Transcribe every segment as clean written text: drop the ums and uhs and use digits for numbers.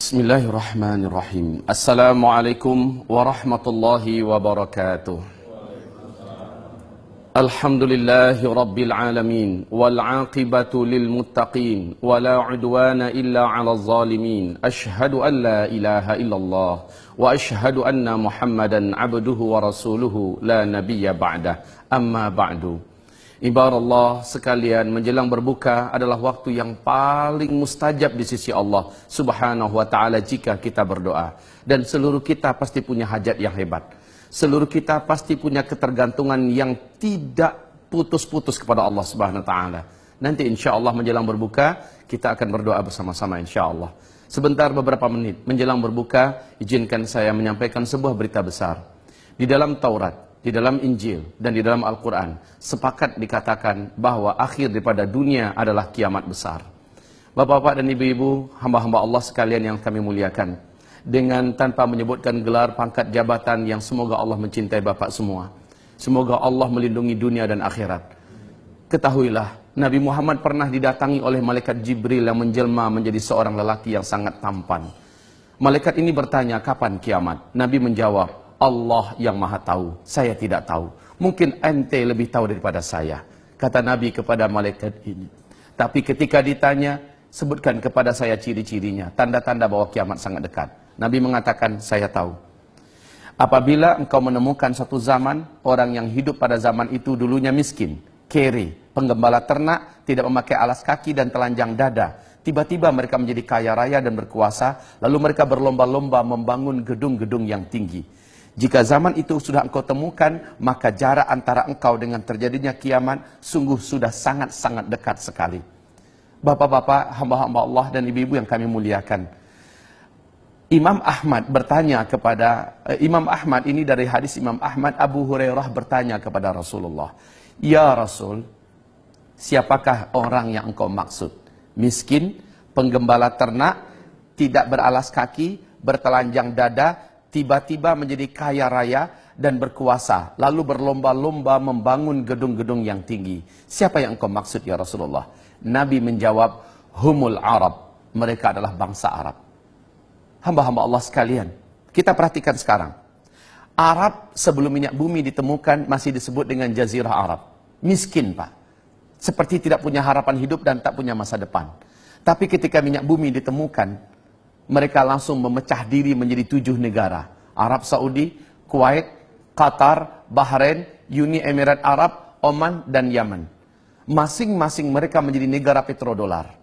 Bismillahirrahmanirrahim. Assalamualaikum warahmatullahi wabarakatuh. Alhamdulillahi rabbil alamin wal aqibatu lil muttaqin wala udwana illa 'alal zalimin. Asyhadu an la ilaha illallah wa asyhadu anna Muhammadan 'abduhu wa rasuluhu la nabiyya ba'dah. Amma ba'du. Ibarat sekalian, menjelang berbuka adalah waktu yang paling mustajab di sisi Allah Subhanahu wa ta'ala jika kita berdoa. Dan seluruh kita pasti punya hajat yang hebat. Seluruh kita pasti punya ketergantungan yang tidak putus-putus kepada Allah Subhanahu wa ta'ala. Nanti insya Allah menjelang berbuka kita akan berdoa bersama-sama insya Allah. Sebentar, beberapa menit menjelang berbuka, izinkan saya menyampaikan sebuah berita besar. Di dalam Taurat, di dalam Injil, dan di dalam Al-Quran sepakat dikatakan bahwa akhir daripada dunia adalah kiamat besar. Bapak-bapak dan ibu-ibu, hamba-hamba Allah sekalian yang kami muliakan, dengan tanpa menyebutkan gelar pangkat jabatan yang semoga Allah mencintai bapak semua, semoga Allah melindungi dunia dan akhirat. Ketahuilah, Nabi Muhammad pernah didatangi oleh malaikat Jibril yang menjelma menjadi seorang lelaki yang sangat tampan. Malaikat ini bertanya, kapan kiamat? Nabi menjawab, Allah yang maha tahu, saya tidak tahu. Mungkin ente lebih tahu daripada saya, kata Nabi kepada malaikat ini. Tapi ketika ditanya, sebutkan kepada saya ciri-cirinya, tanda-tanda bahwa kiamat sangat dekat. Nabi mengatakan, saya tahu. Apabila engkau menemukan satu zaman, orang yang hidup pada zaman itu dulunya miskin, kere, penggembala ternak, tidak memakai alas kaki dan telanjang dada. Tiba-tiba mereka menjadi kaya raya dan berkuasa, lalu mereka berlomba-lomba membangun gedung-gedung yang tinggi. Jika zaman itu sudah engkau temukan, maka jarak antara engkau dengan terjadinya kiamat sungguh sudah sangat-sangat dekat sekali. Bapak-bapak, hamba-hamba Allah dan ibu-ibu yang kami muliakan, Imam Ahmad bertanya kepada Imam Ahmad, ini dari hadis Imam Ahmad, Abu Hurairah bertanya kepada Rasulullah, ya Rasul, siapakah orang yang engkau maksud? Miskin, penggembala ternak, tidak beralas kaki, bertelanjang dada, tiba-tiba menjadi kaya raya dan berkuasa, lalu berlomba-lomba membangun gedung-gedung yang tinggi. Siapa yang engkau maksud ya Rasulullah? Nabi menjawab, humul Arab, mereka adalah bangsa Arab. Hamba-hamba Allah sekalian, kita perhatikan sekarang. Arab sebelum minyak bumi ditemukan masih disebut dengan Jazirah Arab. Miskin, Pak. Seperti tidak punya harapan hidup dan tak punya masa depan. Tapi ketika minyak bumi ditemukan, mereka langsung memecah diri menjadi 7 negara. Arab Saudi, Kuwait, Qatar, Bahrain, Uni Emirat Arab, Oman, dan Yaman. Masing-masing mereka menjadi negara petrodolar.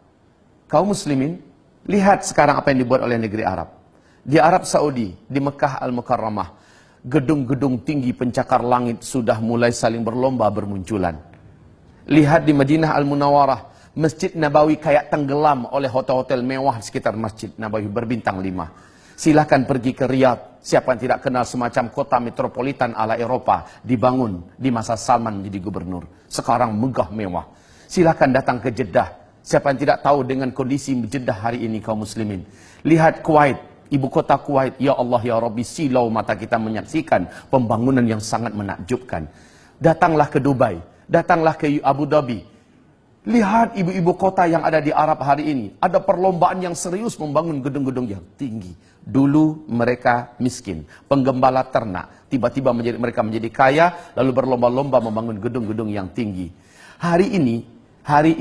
Kaum muslimin, lihat sekarang apa yang dibuat oleh negeri Arab. Di Arab Saudi, di Mekah Al-Mukarramah, gedung-gedung tinggi pencakar langit sudah mulai saling berlomba bermunculan. Lihat di Madinah Al-Munawwarah, Masjid Nabawi kayak tenggelam oleh hotel-hotel mewah di sekitar Masjid Nabawi berbintang 5. Silahkan pergi ke Riyadh. Siapa yang tidak kenal semacam kota metropolitan ala Eropa dibangun di masa Salman menjadi gubernur. Sekarang megah mewah. Silahkan datang ke Jeddah. Siapa yang tidak tahu dengan kondisi Jeddah hari ini kaum muslimin. Lihat Kuwait, ibu kota Kuwait. Ya Allah ya Rabbi, silau mata kita menyaksikan pembangunan yang sangat menakjubkan. Datanglah ke Dubai, datanglah ke Abu Dhabi. Lihat ibu-ibu kota yang ada di Arab hari ini. Ada perlombaan yang serius membangun gedung-gedung yang tinggi. Dulu mereka miskin, penggembala ternak. Tiba-tiba mereka menjadi kaya, lalu berlomba-lomba membangun gedung-gedung yang tinggi. Hari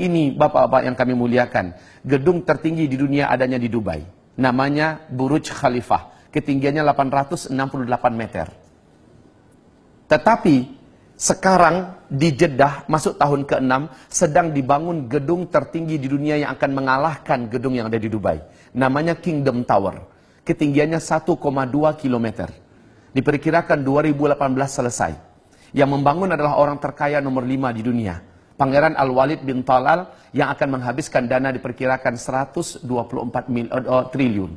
ini bapak-bapak yang kami muliakan, gedung tertinggi di dunia adanya di Dubai. Namanya Burj Khalifah. Ketinggiannya 868 meter. Tetapi sekarang di Jeddah masuk tahun ke-6 sedang dibangun gedung tertinggi di dunia yang akan mengalahkan gedung yang ada di Dubai. Namanya Kingdom Tower. Ketinggiannya 1,2 km. Diperkirakan 2018 selesai. Yang membangun adalah orang terkaya nomor 5 di dunia. Pangeran Al-Walid bin Talal yang akan menghabiskan dana diperkirakan 124 triliun.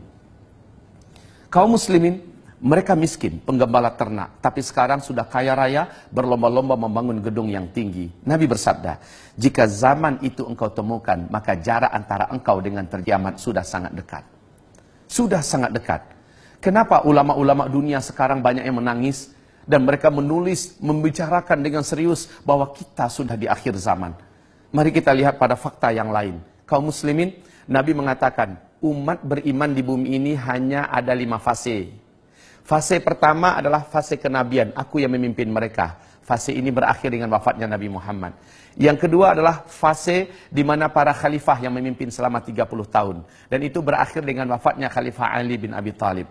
Kaum muslimin, mereka miskin, penggembala ternak, tapi sekarang sudah kaya raya, berlomba-lomba membangun gedung yang tinggi. Nabi bersabda, jika zaman itu engkau temukan, maka jarak antara engkau dengan kiamat sudah sangat dekat. Sudah sangat dekat. Kenapa ulama-ulama dunia sekarang banyak yang menangis, dan mereka menulis, membicarakan dengan serius bahwa kita sudah di akhir zaman. Mari kita lihat pada fakta yang lain. Kaum muslimin, Nabi mengatakan, umat beriman di bumi ini hanya ada 5 fase. Fase pertama adalah fase kenabian, aku yang memimpin mereka. Fase ini berakhir dengan wafatnya Nabi Muhammad. Yang kedua adalah fase di mana para khalifah yang memimpin selama 30 tahun. Dan itu berakhir dengan wafatnya Khalifah Ali bin Abi Thalib.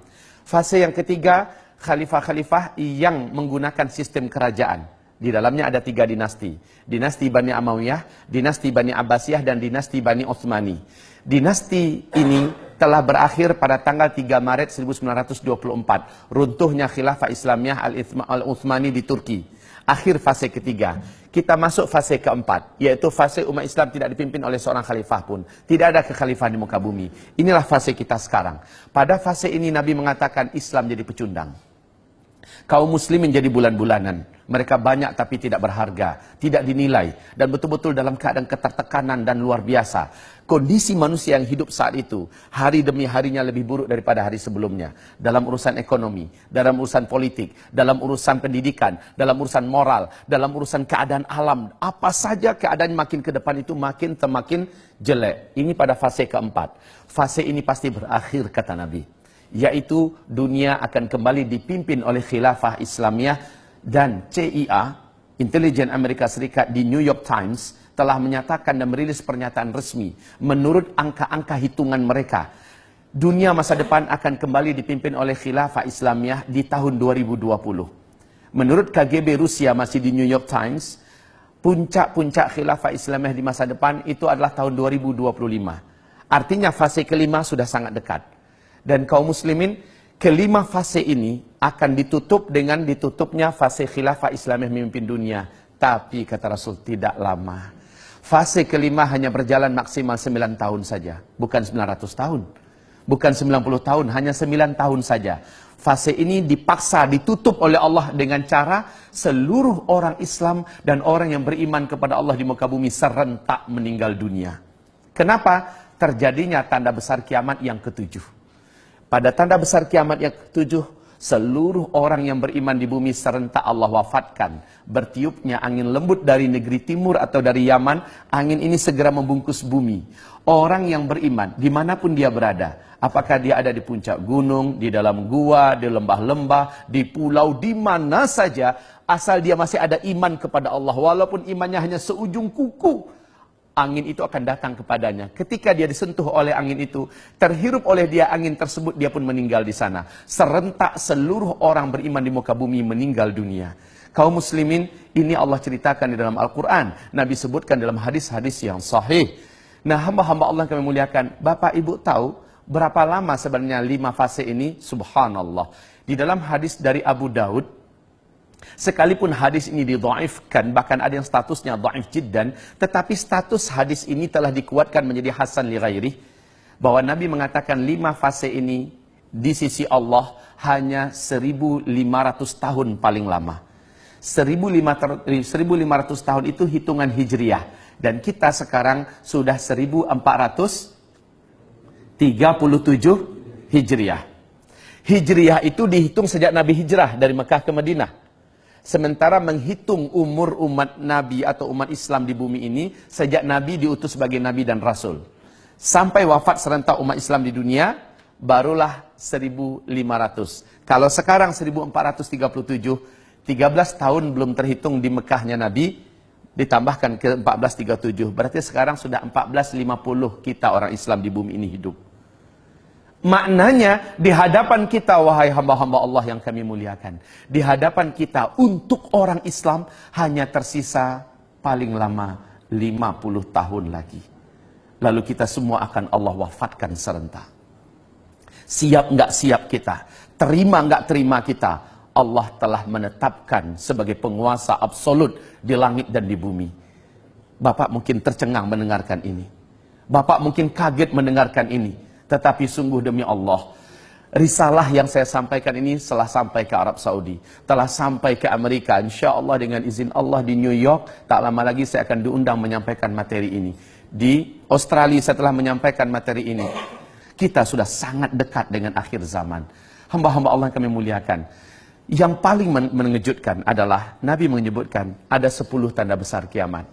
Fase yang ketiga, khalifah-khalifah yang menggunakan sistem kerajaan. Di dalamnya ada 3 dinasti. Dinasti Bani Amawiyyah, dinasti Bani Abbasiyah, dan dinasti Bani Utsmani. Dinasti ini telah berakhir pada tanggal 3 Maret 1924. Runtuhnya khilafah Islamiyah Al-Utsmani di Turki. Akhir fase ketiga. Kita masuk fase keempat, yaitu fase umat Islam tidak dipimpin oleh seorang khalifah pun. Tidak ada kekhalifahan di muka bumi. Inilah fase kita sekarang. Pada fase ini Nabi mengatakan Islam jadi pecundang. Kaum muslimin jadi bulan-bulanan. Mereka banyak tapi tidak berharga, tidak dinilai, dan betul-betul dalam keadaan ketertekanan dan luar biasa. Kondisi manusia yang hidup saat itu, hari demi harinya lebih buruk daripada hari sebelumnya. Dalam urusan ekonomi, dalam urusan politik, dalam urusan pendidikan, dalam urusan moral, dalam urusan keadaan alam. Apa saja keadaan makin ke depan itu makin semakin jelek. Ini pada fase keempat. Fase ini pasti berakhir, kata Nabi. Yaitu dunia akan kembali dipimpin oleh khilafah Islamiyah. Dan CIA, Intelijen Amerika Serikat, di New York Times telah menyatakan dan merilis pernyataan resmi. Menurut angka-angka hitungan mereka, dunia masa depan akan kembali dipimpin oleh khilafah Islamiyah di tahun 2020. Menurut KGB Rusia, masih di New York Times, puncak-puncak khilafah Islamiyah di masa depan itu adalah tahun 2025. Artinya fase kelima sudah sangat dekat. Dan kaum muslimin, kelima fase ini akan ditutup dengan ditutupnya fase khilafah Islamiyah memimpin dunia. Tapi kata Rasul, tidak lama. Fase kelima hanya berjalan maksimal 9 tahun saja. Bukan 900 tahun. Bukan 90 tahun, hanya 9 tahun saja. Fase ini dipaksa, ditutup oleh Allah dengan cara seluruh orang Islam dan orang yang beriman kepada Allah di muka bumi serentak meninggal dunia. Kenapa? Terjadinya tanda besar kiamat yang ketujuh. Pada tanda besar kiamat yang ketujuh, seluruh orang yang beriman di bumi serentak Allah wafatkan. Bertiupnya angin lembut dari negeri timur atau dari Yaman, angin ini segera membungkus bumi. Orang yang beriman, dimanapun dia berada, apakah dia ada di puncak gunung, di dalam gua, di lembah-lembah, di pulau, di mana saja, asal dia masih ada iman kepada Allah, walaupun imannya hanya seujung kuku, angin itu akan datang kepadanya. Ketika dia disentuh oleh angin itu, terhirup oleh dia angin tersebut, dia pun meninggal di sana. Serentak seluruh orang beriman di muka bumi meninggal dunia. Kaum muslimin, ini Allah ceritakan di dalam Al-Quran. Nabi sebutkan dalam hadis-hadis yang sahih. Nah, hamba-hamba Allah yang kami muliakan, Bapak Ibu tahu berapa lama sebenarnya 5 fase ini? Subhanallah. Di dalam hadis dari Abu Daud, sekalipun hadis ini didhaifkan, bahkan ada yang statusnya dhaif jiddan, tetapi status hadis ini telah dikuatkan menjadi hasan li ghairih, bahwa Nabi mengatakan 5 fase ini di sisi Allah hanya 1500 tahun paling lama. 1500 tahun itu hitungan hijriah, dan kita sekarang sudah 1437 hijriah. Hijriah itu dihitung sejak Nabi hijrah dari Mekah ke Madinah. Sementara menghitung umur umat Nabi atau umat Islam di bumi ini sejak Nabi diutus sebagai Nabi dan Rasul. Sampai wafat serentak umat Islam di dunia, barulah 1500. Kalau sekarang 1437, 13 tahun belum terhitung di Mekahnya Nabi, ditambahkan ke 1437. Berarti sekarang sudah 1450 kita orang Islam di bumi ini hidup. Maknanya, di hadapan kita, wahai hamba-hamba Allah yang kami muliakan, di hadapan kita untuk orang Islam hanya tersisa paling lama 50 tahun lagi. Lalu kita semua akan Allah wafatkan serentak. Siap nggak siap kita, terima nggak terima kita, Allah telah menetapkan sebagai penguasa absolut di langit dan di bumi. Bapak mungkin tercengang mendengarkan ini. Bapak mungkin kaget mendengarkan ini. Tetapi sungguh demi Allah, risalah yang saya sampaikan ini telah sampai ke Arab Saudi, telah sampai ke Amerika. Insya Allah dengan izin Allah di New York, tak lama lagi saya akan diundang menyampaikan materi ini. Di Australia saya telah menyampaikan materi ini. Kita sudah sangat dekat dengan akhir zaman. Hamba-hamba Allah yang kami muliakan. Yang paling mengejutkan adalah Nabi menyebutkan ada 10 tanda besar kiamat.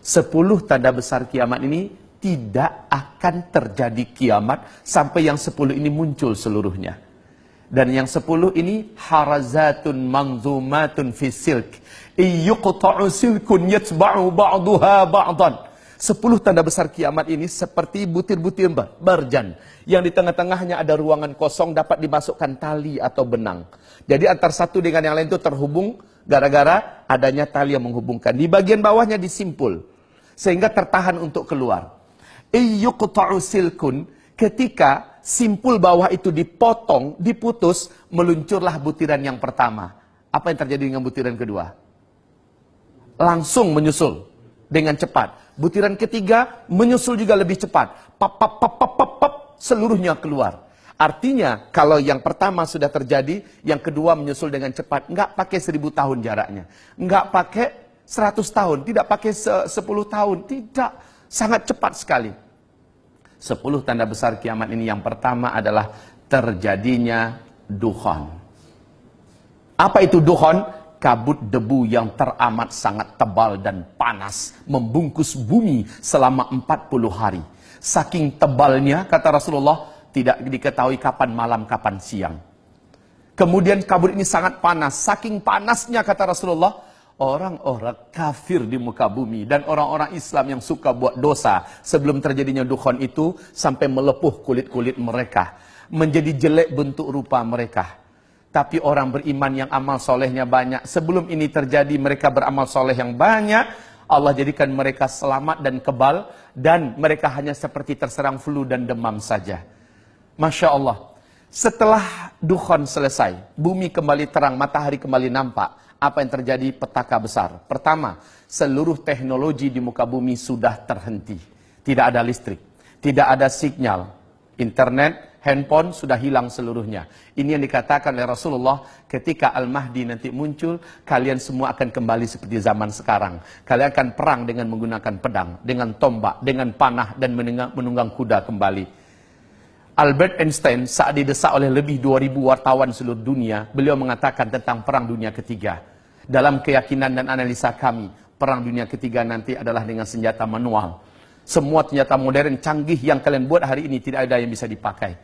10 tanda besar kiamat ini tidak akan terjadi kiamat sampai yang 10 ini muncul seluruhnya. Dan yang 10 ini harazatun manzumatun fi silk. Iyuqta'u silkun yatba'u ba'duha ba'dan. 10 tanda besar kiamat ini seperti butir-butir marjan. Yang di tengah-tengahnya ada ruangan kosong dapat dimasukkan tali atau benang. Jadi antar satu dengan yang lain itu terhubung gara-gara adanya tali yang menghubungkan. Di bagian bawahnya disimpul. Sehingga tertahan untuk keluar. Iyuqta'u silkun. Ketika simpul bawah itu dipotong, diputus, meluncurlah butiran yang pertama. Apa yang terjadi dengan butiran kedua? Langsung menyusul dengan cepat. Butiran ketiga menyusul juga lebih cepat. Pap, pap, pap, pap, pap, pap, seluruhnya keluar. Artinya, kalau yang pertama sudah terjadi, yang kedua menyusul dengan cepat. Nggak pakai 1000 tahun jaraknya. Nggak pakai 100 tahun. Tidak pakai 10 tahun. Tidak. Sangat cepat sekali. 10 tanda besar kiamat ini yang pertama adalah terjadinya dukhan. Apa itu dukhan? Kabut debu yang teramat sangat tebal dan panas membungkus bumi selama 40 hari. Saking tebalnya, kata Rasulullah, tidak diketahui kapan malam, kapan siang. Kemudian kabut ini sangat panas. Saking panasnya, kata Rasulullah, orang-orang kafir di muka bumi dan orang-orang Islam yang suka buat dosa sebelum terjadinya dukhan itu sampai melepuh kulit-kulit mereka, menjadi jelek bentuk rupa mereka. Tapi orang beriman yang amal solehnya banyak, sebelum ini terjadi mereka beramal soleh yang banyak, Allah jadikan mereka selamat dan kebal, dan mereka hanya seperti terserang flu dan demam saja. Masya Allah. Setelah dukhan selesai, bumi kembali terang, matahari kembali nampak. Apa yang terjadi? Petaka besar. Pertama, seluruh teknologi di muka bumi sudah terhenti. Tidak ada listrik, tidak ada sinyal, internet, handphone sudah hilang seluruhnya. Ini yang dikatakan oleh Rasulullah, ketika Al-Mahdi nanti muncul, kalian semua akan kembali seperti zaman sekarang. Kalian akan perang dengan menggunakan pedang, dengan tombak, dengan panah, dan menunggang kuda kembali. Albert Einstein saat didesak oleh lebih 2000 wartawan seluruh dunia, beliau mengatakan tentang perang dunia ketiga. Dalam keyakinan dan analisa kami, perang dunia ketiga nanti adalah dengan senjata manual. Semua senjata modern canggih yang kalian buat hari ini tidak ada yang bisa dipakai.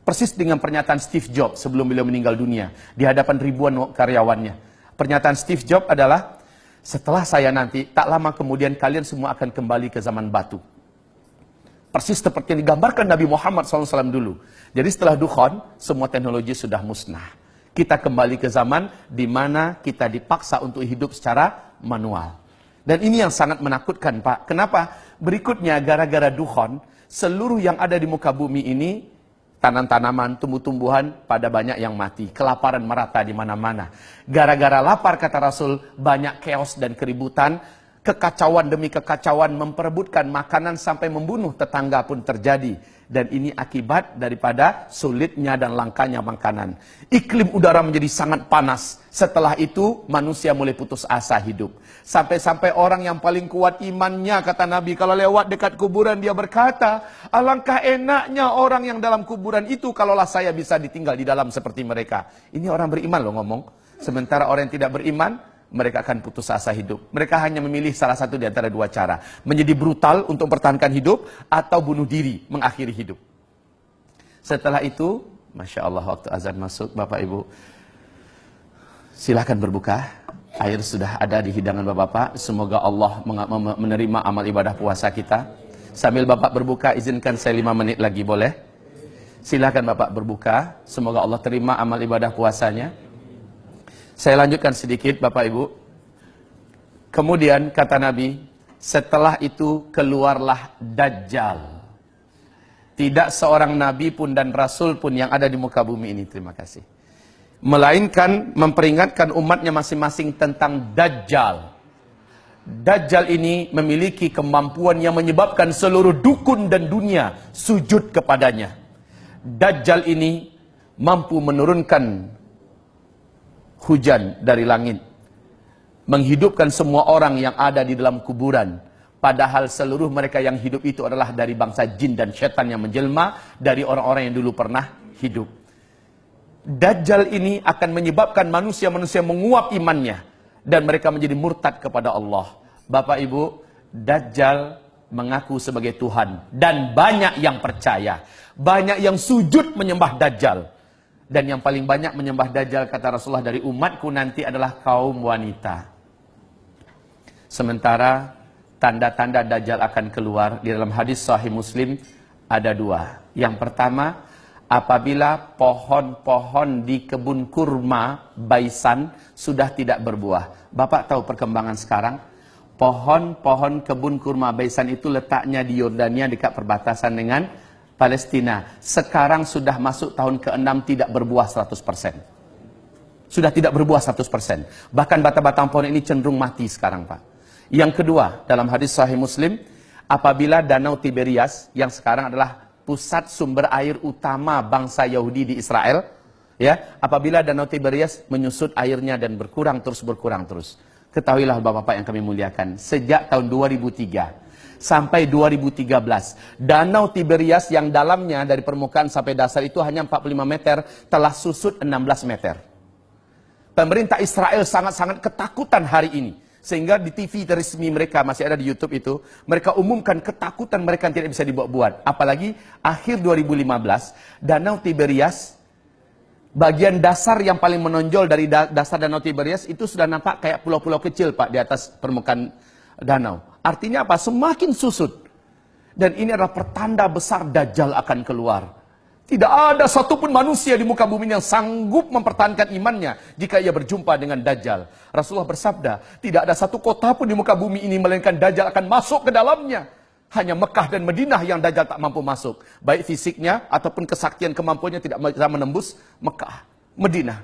Persis dengan pernyataan Steve Jobs sebelum beliau meninggal dunia di hadapan ribuan karyawannya. Pernyataan Steve Jobs adalah, setelah saya nanti, tak lama kemudian kalian semua akan kembali ke zaman batu. Persis seperti yang digambarkan Nabi Muhammad SAW dulu. Jadi setelah dukhan, semua teknologi sudah musnah. Kita kembali ke zaman di mana kita dipaksa untuk hidup secara manual. Dan ini yang sangat menakutkan, Pak. Kenapa? Berikutnya, gara-gara dukhan, seluruh yang ada di muka bumi ini, tanam-tanaman, tumbuh-tumbuhan, pada banyak yang mati. Kelaparan merata di mana-mana. Gara-gara lapar, kata Rasul, banyak chaos dan keributan. Kekacauan demi kekacauan, memperebutkan makanan sampai membunuh tetangga pun terjadi. Dan ini akibat daripada sulitnya dan langkanya makanan. Iklim udara menjadi sangat panas. Setelah itu manusia mulai putus asa hidup. Sampai-sampai orang yang paling kuat imannya, kata Nabi, kalau lewat dekat kuburan dia berkata, alangkah enaknya orang yang dalam kuburan itu kalaulah saya bisa ditinggal di dalam seperti mereka. Ini orang beriman loh ngomong. Sementara orang yang tidak beriman, mereka akan putus asa hidup. Mereka hanya memilih salah satu di antara dua cara. Menjadi brutal untuk mempertahankan hidup, atau bunuh diri, mengakhiri hidup. Setelah itu, Masya Allah, waktu azan masuk, Bapak Ibu, silahkan berbuka. Air sudah ada di hidangan Bapak-Bapak. Semoga Allah menerima amal ibadah puasa kita. Sambil Bapak berbuka, izinkan saya 5 menit lagi, boleh? Silahkan Bapak berbuka. Semoga Allah terima amal ibadah puasanya. Saya lanjutkan sedikit, Bapak Ibu. Kemudian kata Nabi, setelah itu keluarlah Dajjal. Tidak seorang Nabi pun dan Rasul pun yang ada di muka bumi ini, terima kasih, melainkan memperingatkan umatnya masing-masing tentang Dajjal. Dajjal ini memiliki kemampuan yang menyebabkan seluruh dukun dan dunia sujud kepadanya. Dajjal ini mampu menurunkan hujan dari langit, menghidupkan semua orang yang ada di dalam kuburan, padahal seluruh mereka yang hidup itu adalah dari bangsa jin dan setan yang menjelma dari orang-orang yang dulu pernah hidup. Dajjal ini akan menyebabkan manusia-manusia menguap imannya dan mereka menjadi murtad kepada Allah. Bapak Ibu, Dajjal mengaku sebagai Tuhan. Dan banyak yang percaya. Banyak yang sujud menyembah Dajjal. Dan yang paling banyak menyembah Dajjal, kata Rasulullah, dari umatku nanti adalah kaum wanita. Sementara tanda-tanda Dajjal akan keluar di dalam hadis Sahih Muslim ada dua. Yang pertama, apabila pohon-pohon di kebun kurma Baisan sudah tidak berbuah. Bapak tahu perkembangan sekarang? Pohon-pohon kebun kurma Baisan itu letaknya di Yordania dekat perbatasan dengan Palestina. Sekarang sudah masuk tahun ke-6 tidak berbuah 100%. Sudah tidak berbuah 100%. Bahkan batang-batang pohon ini cenderung mati sekarang, Pak. Yang kedua, dalam hadis Sahih Muslim, apabila Danau Tiberias yang sekarang adalah pusat sumber air utama bangsa Yahudi di Israel, ya, apabila Danau Tiberias menyusut airnya dan berkurang terus. Ketahuilah Bapak-bapak yang kami muliakan, sejak tahun 2003 sampai 2013, Danau Tiberias yang dalamnya dari permukaan sampai dasar itu hanya 45 meter, telah susut 16 meter. Pemerintah Israel sangat-sangat ketakutan hari ini. Sehingga di TV resmi mereka, masih ada di YouTube itu, mereka umumkan ketakutan mereka yang tidak bisa dibuat-buat. Apalagi akhir 2015, Danau Tiberias, bagian dasar yang paling menonjol dari dasar Danau Tiberias itu sudah nampak kayak pulau-pulau kecil, Pak, di atas permukaan danau. Artinya apa? Semakin susut. Dan ini adalah pertanda besar Dajjal akan keluar. Tidak ada satupun manusia di muka bumi yang sanggup mempertahankan imannya jika ia berjumpa dengan Dajjal. Rasulullah bersabda, tidak ada satu kota pun di muka bumi ini melainkan Dajjal akan masuk ke dalamnya. Hanya Mekah dan Madinah yang Dajjal tak mampu masuk. Baik fisiknya ataupun kesaktian kemampuannya tidak bisa menembus Mekah, Madinah.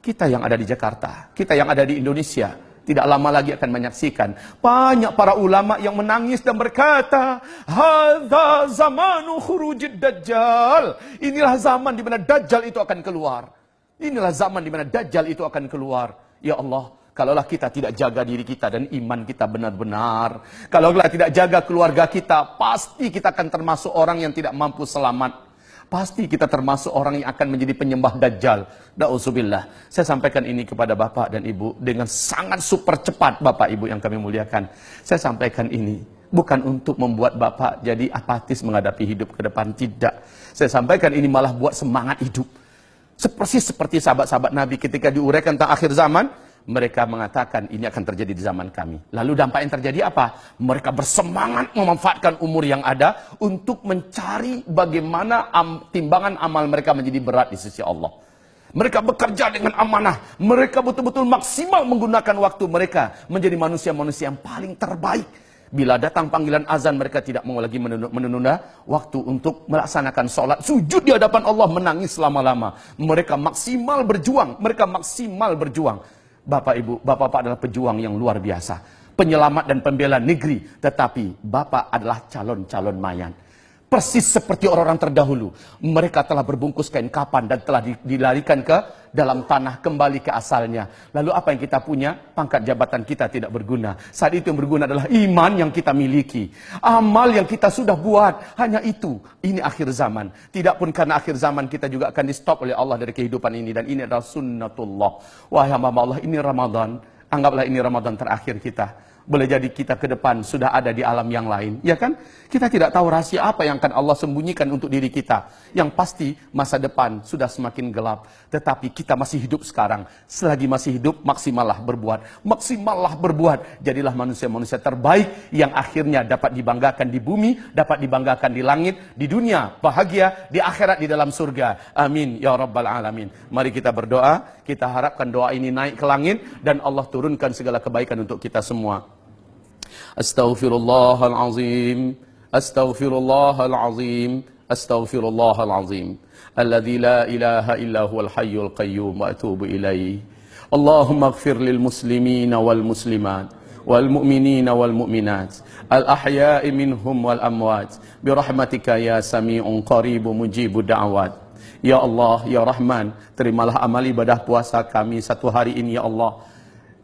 Kita yang ada di Jakarta, kita yang ada di Indonesia, tidak lama lagi akan menyaksikan banyak para ulama yang menangis dan berkata, hadza zamanu khurujid Dajjal. Inilah zaman di mana Dajjal itu akan keluar. Inilah zaman di mana Dajjal itu akan keluar. Ya Allah, kalaulah kita tidak jaga diri kita dan iman kita benar-benar, kalaulah tidak jaga keluarga kita, pasti kita akan termasuk orang yang tidak mampu selamat. Pasti kita termasuk orang yang akan menjadi penyembah Dajjal. Na'udzubillah. Saya sampaikan ini kepada Bapak dan Ibu dengan sangat super cepat, Bapak Ibu yang kami muliakan. Saya sampaikan ini bukan untuk membuat Bapak jadi apatis menghadapi hidup ke depan, tidak. Saya sampaikan ini malah buat semangat hidup. Seperti sahabat-sahabat Nabi ketika diuraikan tentang akhir zaman, mereka mengatakan ini akan terjadi di zaman kami. Lalu dampak yang terjadi apa? Mereka bersemangat memanfaatkan umur yang ada untuk mencari bagaimana timbangan amal mereka menjadi berat di sisi Allah. Mereka bekerja dengan amanah. Mereka betul-betul maksimal menggunakan waktu mereka menjadi manusia-manusia yang paling terbaik. Bila datang panggilan azan, mereka tidak mau lagi menunda waktu untuk melaksanakan sholat. Sujud di hadapan Allah, menangis lama-lama. Mereka maksimal berjuang. Bapak Ibu, Bapak-Bapak adalah pejuang yang luar biasa. Penyelamat dan pembela negeri. Tetapi Bapak adalah calon-calon mayat. Persis seperti orang-orang terdahulu. Mereka telah berbungkus kain kapan dan telah dilarikan ke dalam tanah, kembali ke asalnya. Lalu apa yang kita punya? Pangkat jabatan kita tidak berguna. Saat itu yang berguna adalah iman yang kita miliki. Amal yang kita sudah buat. Hanya itu. Ini akhir zaman. Tidak pun karena akhir zaman kita juga akan di stop oleh Allah dari kehidupan ini. Dan ini adalah sunnatullah. Wahai hamba Allah, ini Ramadan. Anggaplah ini Ramadan terakhir kita. Boleh jadi kita ke depan sudah ada di alam yang lain, ya kan? Kita tidak tahu rahasia apa yang akan Allah sembunyikan untuk diri kita. Yang pasti masa depan sudah semakin gelap. Tetapi kita masih hidup sekarang. Selagi masih hidup, maksimallah berbuat. Maksimallah berbuat. Jadilah manusia-manusia terbaik yang akhirnya dapat dibanggakan di bumi, dapat dibanggakan di langit, di dunia, bahagia, di akhirat, di dalam surga. Amin, ya Rabbal Alamin. Mari kita berdoa. Kita harapkan doa ini naik ke langit dan Allah turunkan segala kebaikan untuk kita semua. Astaghfirullahalazim, astaghfirullahalazim, astaghfirullahalazim. Alladzi la ilaha illa huwal hayyul qayyum wa atubu ilaih. Allahumma ighfir lil muslimina wal muslimat wal mu'minina wal mu'minat al ahya'i minhum wal amwat birahmatika ya sami'un qaribu mujibu da'awat. Ya Allah, ya Rahman, terimalah amal ibadah puasa kami satu hari ini, ya Allah.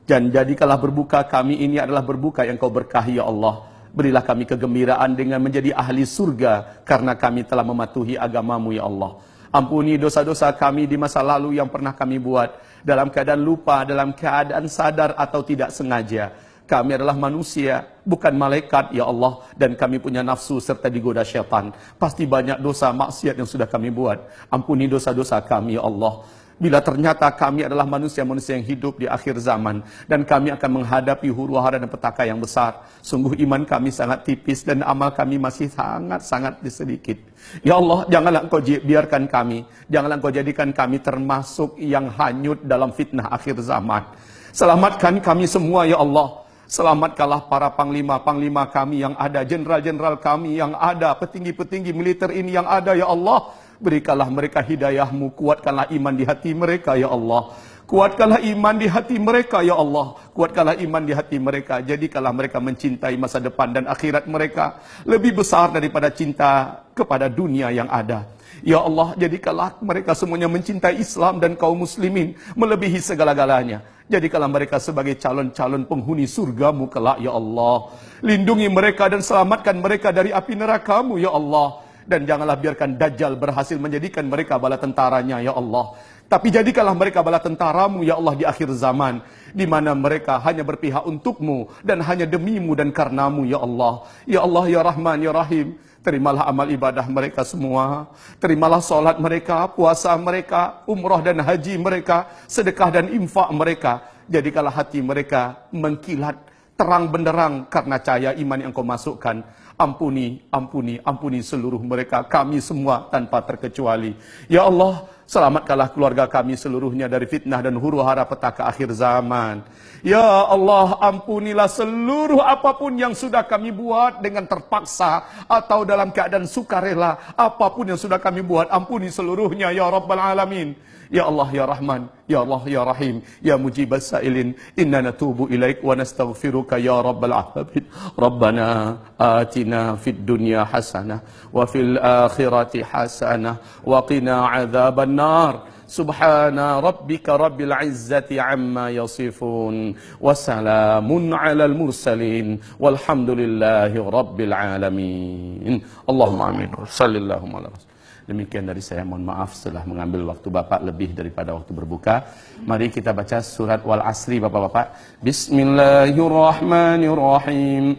Dan jadikanlah berbuka kami ini adalah berbuka yang kau berkahi, ya Allah. Berilah kami kegembiraan dengan menjadi ahli surga karena kami telah mematuhi agamamu, ya Allah. Ampuni dosa-dosa kami di masa lalu yang pernah kami buat dalam keadaan lupa, dalam keadaan sadar atau tidak sengaja. kami adalah manusia, bukan malaikat ya Allah, dan kami punya nafsu serta digoda syaitan. Pasti banyak dosa maksiat yang sudah kami buat. Ampuni dosa-dosa kami ya Allah. Bila ternyata kami adalah manusia-manusia yang hidup di akhir zaman dan kami akan menghadapi huru-hara dan petaka yang besar, sungguh iman kami sangat tipis dan amal kami masih sangat-sangat sedikit. Ya Allah, janganlah Engkau biarkan kami, janganlah Engkau jadikan kami termasuk yang hanyut dalam fitnah akhir zaman. Selamatkan kami semua ya Allah. Selamatkanlah para panglima-panglima kami yang ada, jenderal-jenderal kami yang ada, petinggi-petinggi militer ini yang ada ya Allah. Berikanlah mereka hidayah-Mu, kuatkanlah iman di hati mereka ya Allah. Kuatkanlah iman di hati mereka ya Allah. Kuatkanlah iman di hati mereka. Jadikanlah mereka mencintai masa depan dan akhirat mereka lebih besar daripada cinta kepada dunia yang ada. Ya Allah, jadikanlah mereka semuanya mencintai Islam dan kaum muslimin melebihi segala-galanya. Jadikanlah mereka sebagai calon-calon penghuni surga-Mu kelak ya Allah. Lindungi mereka dan selamatkan mereka dari api neraka-Mu ya Allah. Dan janganlah biarkan Dajjal berhasil menjadikan mereka bala tentaranya ya Allah. Tapi jadikanlah mereka bala tentara-Mu ya Allah di akhir zaman, di mana mereka hanya berpihak untuk-Mu dan hanya demi-Mu dan karena-Mu ya Allah. Ya Allah ya Rahman ya Rahim, terimalah amal ibadah mereka semua. Terimalah solat mereka, puasa mereka, umrah dan haji mereka, sedekah dan infak mereka. Jadikanlah hati mereka mengkilat terang benderang karena cahaya iman yang Kau masukkan. Ampuni, ampuni, ampuni seluruh mereka, kami semua tanpa terkecuali. Ya Allah, selamatkanlah keluarga kami seluruhnya dari fitnah dan huru-hara petaka akhir zaman. Ya Allah, ampunilah seluruh apapun yang sudah kami buat dengan terpaksa atau dalam keadaan sukarela. Apapun yang sudah kami buat, ampuni seluruhnya ya Rabbal Alamin. Ya Allah ya Rahman, ya Allah ya Rahim, ya Mujibas Sa'ilin, inna natubu ilaik wa nastaghfiruka ya Rabbal Alamin. Rabbana atina fid dunya hasanah wa fil akhirati hasanah wa qina adzaban nar. Subhana rabbika rabbil izzati amma yasifun wa salamun alal mursalin walhamdulillahi rabbil alamin. Allahumma amin. Sallallahu alaihi wasallam. Demikian dari saya, mohon maaf setelah mengambil waktu Bapak lebih daripada waktu berbuka. Mari kita baca surat Wal Asri Bapak-bapak. Bismillahirrahmanirrahim.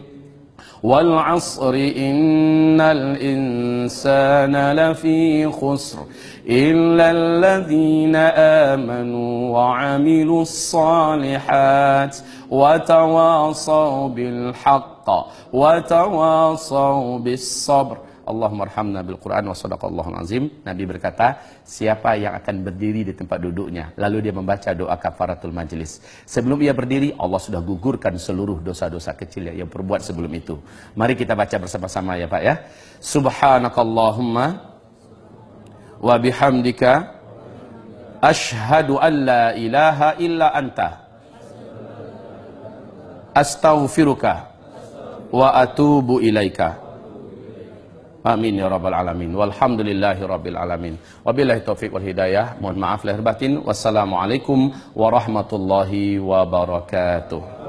Wal asri innal insana lafi khusr illa alladhina amanu wa amilus salihat wa tawasaw bil haqq wa tawasaw bis sabr. Allahumma arhamna bil Quran wa sadaqallahul azim. Nabi berkata, siapa yang akan berdiri di tempat duduknya lalu dia membaca doa kafaratul majlis, sebelum ia berdiri Allah sudah gugurkan seluruh dosa-dosa kecil yang perbuat sebelum itu. Mari kita baca bersama-sama ya Pak ya. Subhanakallahumma wa bihamdika asyhadu an la ilaha illa anta astaghfiruka wa atubu ilaika. Amin ya rabbal alamin. Walhamdulillahi rabbil alamin. Wabillahi taufiq wal hidayah. Mohon maaf lahir batin. Wassalamualaikum warahmatullahi wabarakatuh.